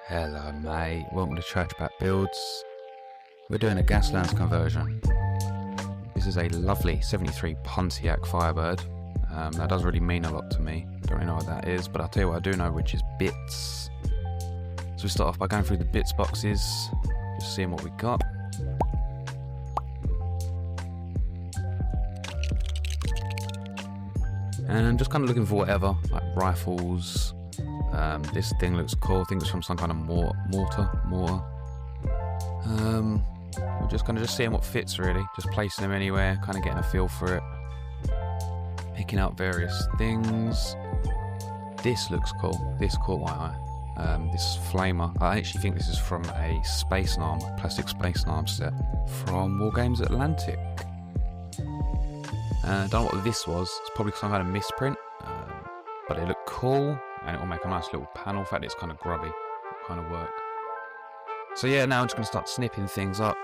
Hello mate, welcome to Churchback Builds. We're doing a Gaslands conversion. This is a lovely 73 Pontiac Firebird. That doesn't really mean a lot to me, don't really know what that is, but I'll tell you what I do know, which is bits. So we start off by going through the bits boxes, just seeing what we got. And just kind of looking for whatever, like rifles. This thing looks cool. I think it's from some kind of mortar. We're just kind of seeing what fits really, just placing them anywhere, kind of getting a feel for it, picking out various things. This looks cool. This caught my eye. This flamer. I actually think this is from a Space Arm, plastic Space Arm set from War Games Atlantic. I don't know what this was. It's probably some kind of misprint, but it looked cool. And it will make a nice little panel. In fact, it's kind of grubby. It'll kind of work. So yeah, now I'm just going to start snipping things up,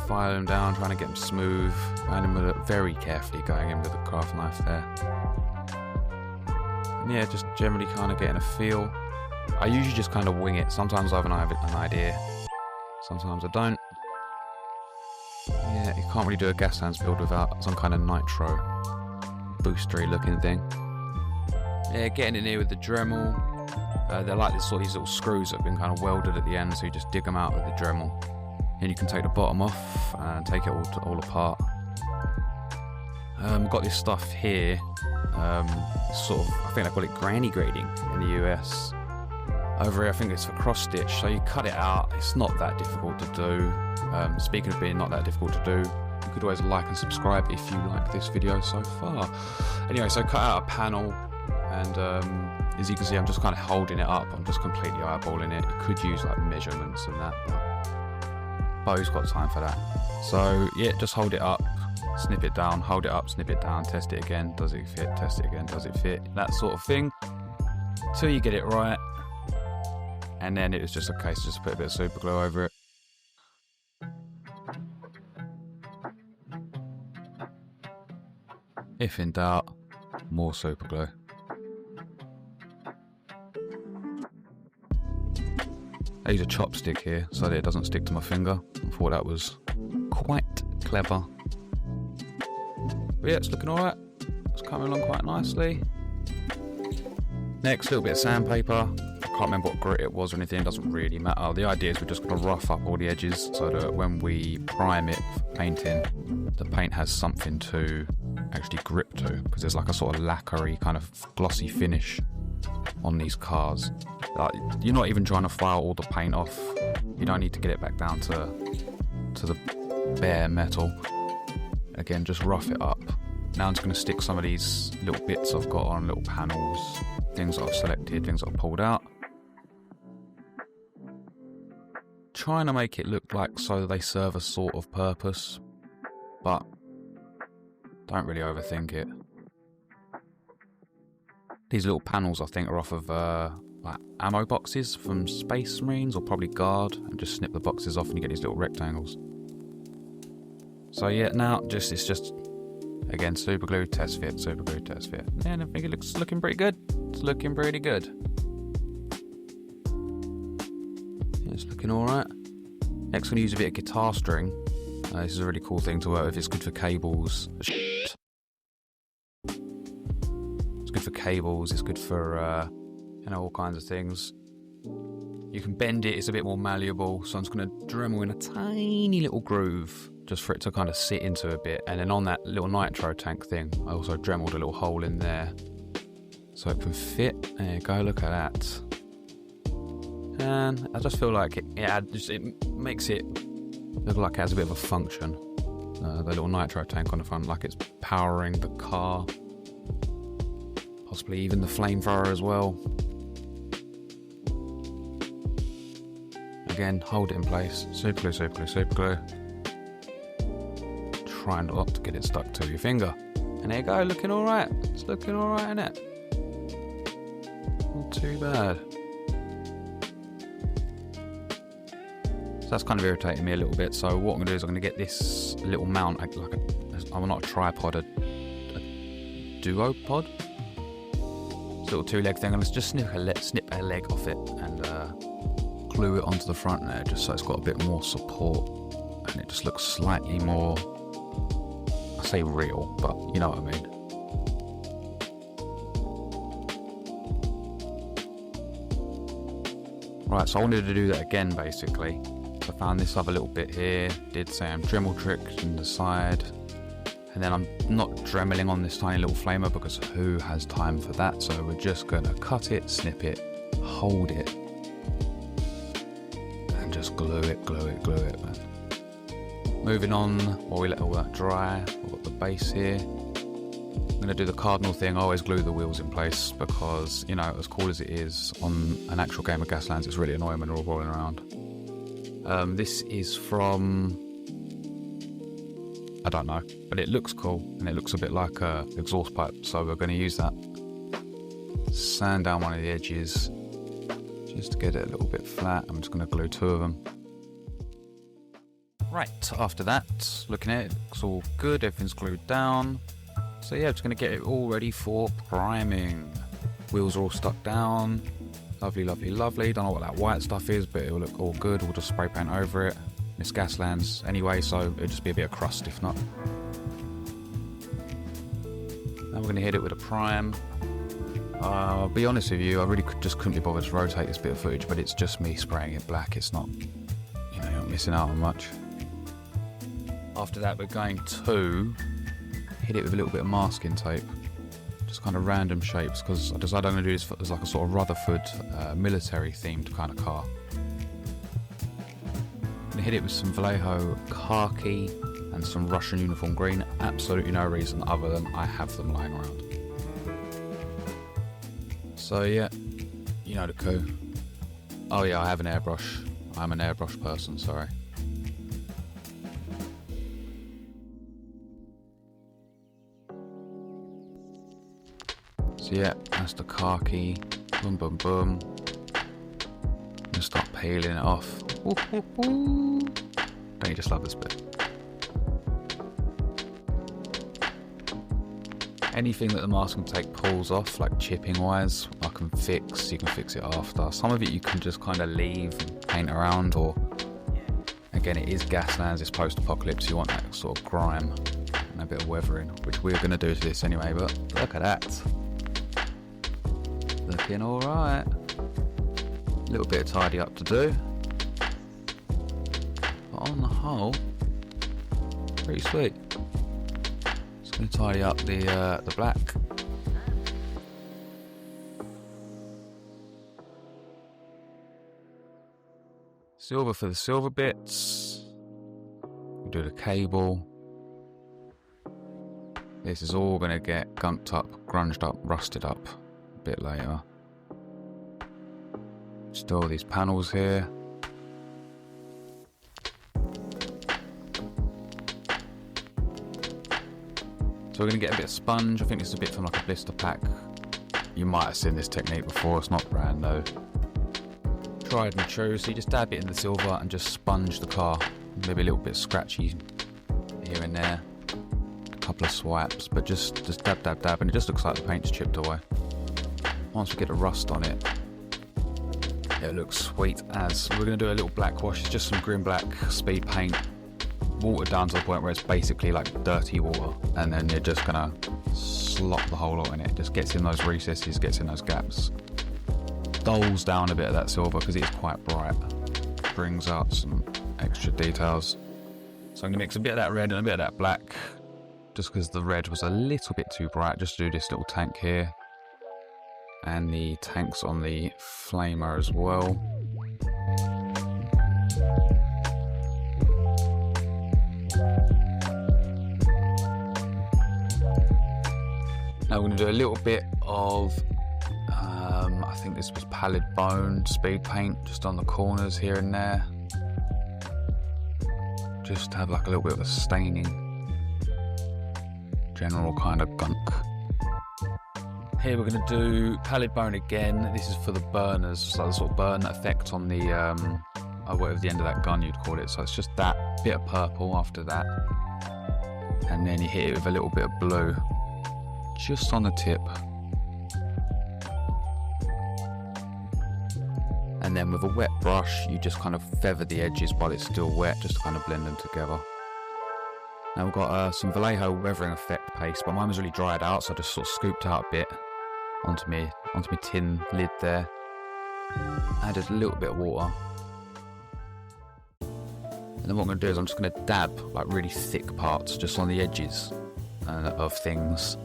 file them down, trying to get them smooth, going in with it very carefully, going in with the craft knife there. And yeah, just generally kind of getting a feel. I usually just kind of wing it. Sometimes I have an idea, sometimes I don't. Yeah, you can't really do a Gaslands build without some kind of nitro boostery looking thing. Yeah, getting in here with the Dremel. They're like these little screws that have been kind of welded at the end, so you just dig them out with the Dremel. Then you can take the bottom off and take it all apart. Got this stuff here, I think they call it granny grading in the US. Over here, I think it's for cross stitch, so you cut it out. It's not that difficult to do. Speaking of being not that difficult to do, you could always like and subscribe if you like this video so far. Anyway, so cut out a panel. And as you can see, I'm just kind of holding it up. I'm just completely eyeballing it. You could use like measurements and that, but who's got time for that? So yeah, just hold it up, snip it down, hold it up, snip it down, test it again, does it fit, test it again, does it fit, that sort of thing, till you get it right. And then it was just a case of just put a bit of super glue over it. If in doubt, more super glue. I use a chopstick here so that it doesn't stick to my finger. I thought that was quite clever. But yeah, it's looking alright. It's coming along quite nicely. Next, a little bit of sandpaper. I can't remember what grit it was or anything, it doesn't really matter. The idea is we're just going to rough up all the edges so that when we prime it for painting, the paint has something to actually grip to, because there's like a sort of lacquery kind of glossy finish on these cars. Like, you're not even trying to file all the paint off. You don't need to get it back down to the bare metal. Again, just rough it up. Now I'm just going to stick some of these little bits I've got on, little panels, things that I've selected, things that I've pulled out. Trying to make it look like so they serve a sort of purpose, but don't really overthink it. These little panels I think are off of like ammo boxes from Space Marines, or probably Guard, and just snip the boxes off and you get these little rectangles. So yeah, now it's just again super glue, test fit, super glue, test fit, and I think it's looking pretty good. It's looking pretty good. Yeah, it's looking all right. Next, I'm gonna use a bit of guitar string. This is a really cool thing to work with. It's good for cables. It's good for cables. It's good for all kinds of things. You can bend it. It's a bit more malleable. So I'm just going to Dremel in a tiny little groove just for it to kind of sit into a bit. And then on that little nitro tank thing, I also Dremeled a little hole in there so it can fit. There you go. Look at that. And I just feel like it makes it look like it has a bit of a function. The little nitro tank on the front, like it's powering the car. Possibly even the flamethrower as well. Again, hold it in place. Super glue, super glue, super glue. Try not to get it stuck to your finger. And there you go, looking alright. It's looking alright, isn't it? Not too bad. So that's kind of irritating me a little bit. So what I'm going to do is I'm going to get this little mount, not a tripod, a duopod. little two-leg thing, and let's just snip a leg off it and glue it onto the front there, just so it's got a bit more support and it just looks slightly more, I say real, but you know what I mean. Right, so I wanted to do that again basically. So I found this other little bit here, did some Dremel tricks in the side, and then I'm not dremeling on this tiny little flamer because who has time for that? So we're just gonna cut it, snip it, hold it, and just glue it, man. Moving on, while we let all that dry, we've got the base here. I'm going to do the cardinal thing. I always glue the wheels in place because, you know, as cool as it is on an actual game of Gaslands, it's really annoying when they're all rolling around. This is from, I don't know, but it looks cool and it looks a bit like a exhaust pipe, so we're going to use that. Sand down one of the edges just to get it a little bit flat. I'm just going to glue 2 of them. Right, after that, looking at it, it looks all good, everything's glued down. So yeah, just going to get it all ready for priming. Wheels are all stuck down. Lovely, lovely, lovely. Don't know what that white stuff is, but it'll look all good. We'll just spray paint over it. It's Gaslands anyway, so it'll just be a bit of crust if not. Now we're going to hit it with a prime. I'll be honest with you, I really just couldn't be bothered to rotate this bit of footage, but it's just me spraying it black. It's not, you know, you're not missing out on much. After that, we're going to hit it with a little bit of masking tape, just kind of random shapes, because I decided I'm going to do this as like a sort of Rutherford military themed kind of car. I'm going to hit it with some Vallejo khaki and some Russian uniform green. Absolutely no reason other than I have them lying around. So yeah, you know the coup. Oh yeah, I have an airbrush. I'm an airbrush person, sorry. So yeah, that's the khaki. Boom, boom, boom. Just start peeling it off. Ooh, ooh, ooh. Don't you just love this bit? Anything that the masking tape pulls off, like chipping wise, I can fix. You can fix it after. Some of it you can just kind of leave and paint around, or again, it is Gaslands, it's post-apocalypse, you want that sort of grime and a bit of weathering, which we're going to do to this anyway, but look at that. Looking alright. A little bit of tidy up to do. But on the whole, pretty sweet. Just going to tidy up the black. Silver for the silver bits. We'll do the cable. This is all going to get gunked up, grunged up, rusted up a bit later. Still these panels here. So we're going to get a bit of sponge. I think this is a bit from like a blister pack. You might have seen this technique before, it's not brand new. Tried and true, so you just dab it in the silver and just sponge the car. Maybe a little bit scratchy here and there. A couple of swipes, but just dab, dab, dab, and it just looks like the paint's chipped away. Once we get a rust on it, it looks sweet as. We're going to do a little black wash. It's just some green black speed paint, watered down to the point where it's basically like dirty water, and then you're just going to slop the whole lot in it. It just gets in those recesses, gets in those gaps, dulls down a bit of that silver because it is quite bright, brings out some extra details. So I'm going to mix a bit of that red and a bit of that black, just because the red was a little bit too bright. Just do this little tank here, and the tanks on the flamer as well. Now we're going to do a little bit of, I think this was pallid bone speed paint, just on the corners here and there. Just to have like a little bit of a staining, general kind of gunk. Here we're going to do pallid bone again. This is for the burners, so the sort of burn effect on the, whatever the end of that gun you'd call it. So it's just that bit of purple after that. And then you hit it with a little bit of blue, just on the tip. And then with a wet brush, you just kind of feather the edges while it's still wet, just to kind of blend them together. Now we've got some Vallejo weathering effect paste, but mine was really dried out, so I just sort of scooped out a bit onto my tin lid there. Added a little bit of water. And then what I'm going to do is I'm just going to dab like really thick parts just on the edges of things.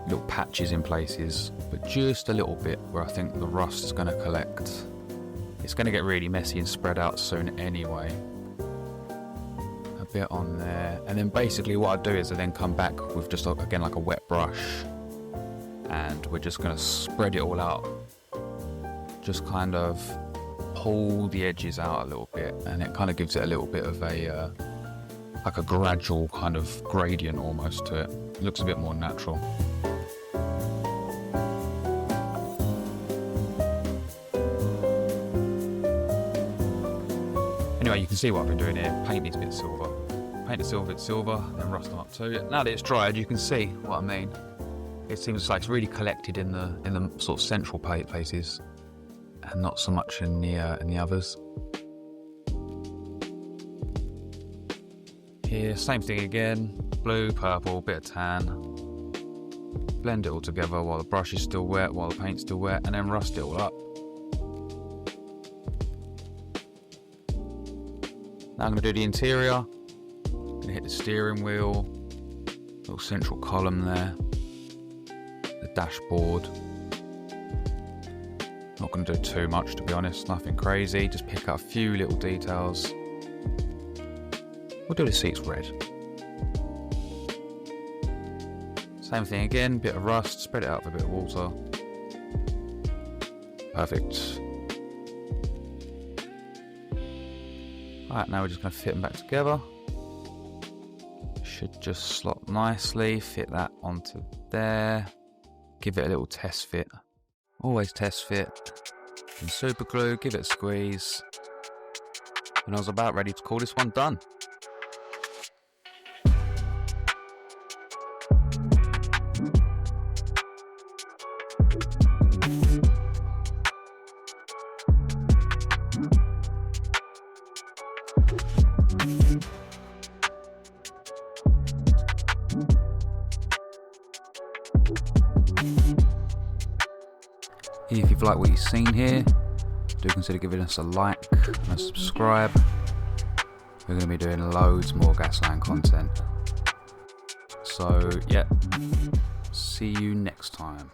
Little patches in places, but just a little bit where I think the rust is going to collect. It's going to get really messy and spread out soon anyway. A bit on there, and then basically what I do is I then come back with just again like a wet brush, and we're just going to spread it all out. Just kind of pull the edges out a little bit, and it kind of gives it a little bit of a like a gradual kind of gradient almost to it. It looks a bit more natural. Anyway, you can see what I've been doing here. Paint these bits silver. Paint the silver bit silver, then rust them up too. Now that it's dried, you can see what I mean. It seems like it's really collected in the sort of central places, and not so much in the others. Here, same thing again. Blue, purple, bit of tan. Blend it all together while the brush is still wet, while the paint's still wet, and then rust it all up. Now I'm going to do the interior. I'm going to hit the steering wheel, little central column there, the dashboard. Not going to do too much, to be honest, nothing crazy, just pick out a few little details. We'll do the seats red. Same thing again, bit of rust, spread it out with a bit of water. Perfect. Alright, now we're just going to fit them back together. Should just slot nicely, fit that onto there. Give it a little test fit. Always test fit. And super glue, give it a squeeze. And I was about ready to call this one done. If you've liked what you've seen here, do consider giving us a like and a subscribe. We're going to be doing loads more Gasland content. So yeah, see you next time.